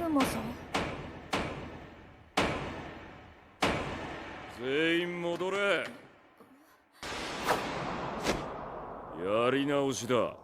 馬さん。全員戻れ。やり直しだ。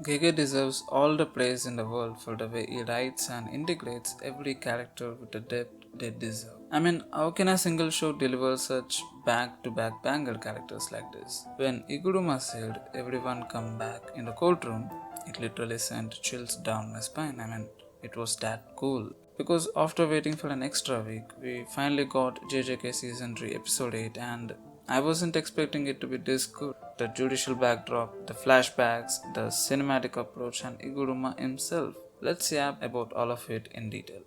JJK deserves all the praise in the world for the way he writes and integrates every character with the depth they deserve. I mean, how can a single show deliver such back-to-back banger characters like this? When Iguruma said, "Everyone come back" in the courtroom, it literally sent chills down my spine. I mean, it was that cool. Because after waiting for an extra week, we finally got JJK Season 3 Episode 8, and I wasn't expecting it to be this good. The judicial backdrop, the flashbacks, the cinematic approach, and Iguruma himself. Let's yap about all of it in detail.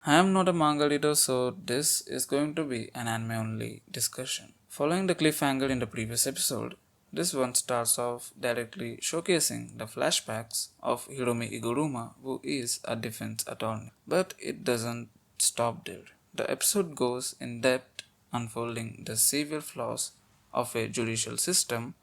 I am not a manga reader, so this is going to be an anime only discussion. Following the cliffhanger in the previous episode, this one starts off directly showcasing the flashbacks of Hiromi Iguruma, who is a defense attorney. But it doesn't stop there. The episode goes in depth, unfolding the severe flaws of a judicial system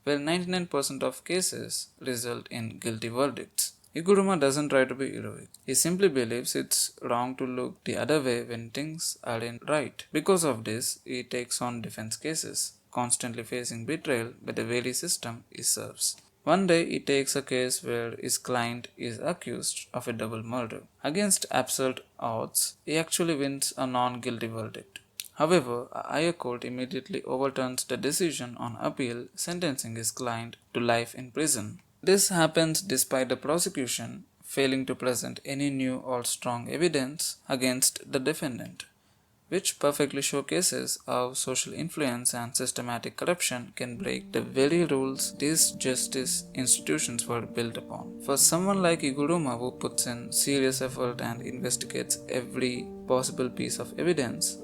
where 99% of cases result in guilty verdicts. Iguruma doesn't try to be heroic. He simply believes it's wrong to look the other way when things aren't right. Because of this, he takes on defense cases, constantly facing betrayal by the very system he serves. One day, he takes a case where his client is accused of a double murder. Against absurd odds, he actually wins a non guilty verdict. However, a higher court immediately overturns the decision on appeal, sentencing his client to life in prison. This happens despite the prosecution failing to present any new or strong evidence against the defendant, which perfectly showcases how social influence and systematic corruption can break the very rules these justice institutions were built upon. For someone like Iguruma, who puts in serious effort and investigates every possible piece of evidence,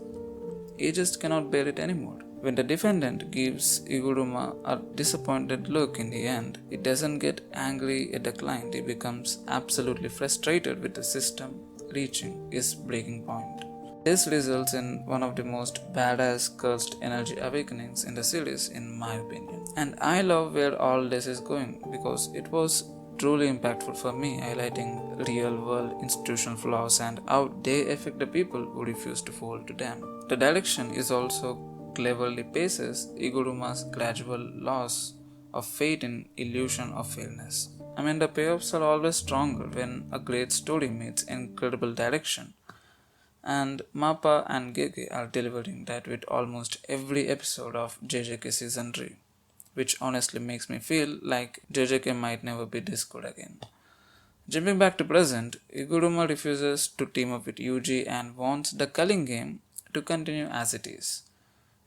he just cannot bear it anymore. When the defendant gives Iguruma a disappointed look in the end, he doesn't get angry at the client, he becomes absolutely frustrated with the system reaching its breaking point. This results in one of the most badass cursed energy awakenings in the series, in my opinion. And I love where all this is going because it was truly impactful for me, highlighting real world institutional flaws and how they affect the people who refuse to fold to them. The direction is also cleverly paces Iguruma's gradual loss of faith in illusion of fairness. I mean, the payoffs are always stronger when a great story meets incredible direction, and Mappa and Gege are delivering that with almost every episode of JJK Season 3, which honestly makes me feel like JJK might never be this good again. Jumping back to present, Iguruma refuses to team up with Yuji and wants the culling game to continue as it is,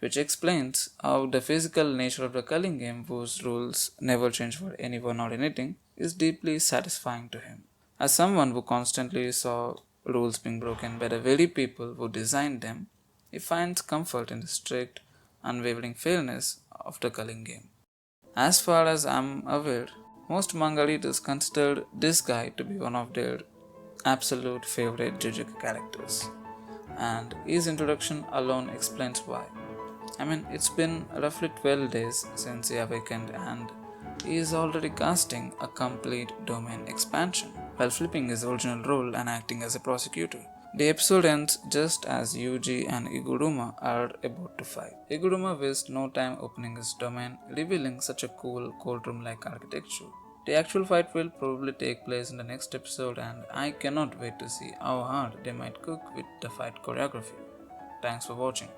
which explains how the physical nature of the culling game, whose rules never change for anyone or anything, is deeply satisfying to him. As someone who constantly saw rules being broken by the very people who designed them, he finds comfort in the strict, unwavering fairness of the culling game. As far as I'm aware, most manga readers considered this guy to be one of their absolute favorite JJK characters, and his introduction alone explains why. I mean, it's been roughly 12 days since he awakened, and he is already casting a complete domain expansion while flipping his original role and acting as a prosecutor. The episode ends just as Yuji and Iguruma are about to fight. Iguruma wastes no time opening his domain, revealing such a cool courtroom-like architecture. The actual fight will probably take place in the next episode, and I cannot wait to see how hard they might cook with the fight choreography. Thanks for watching.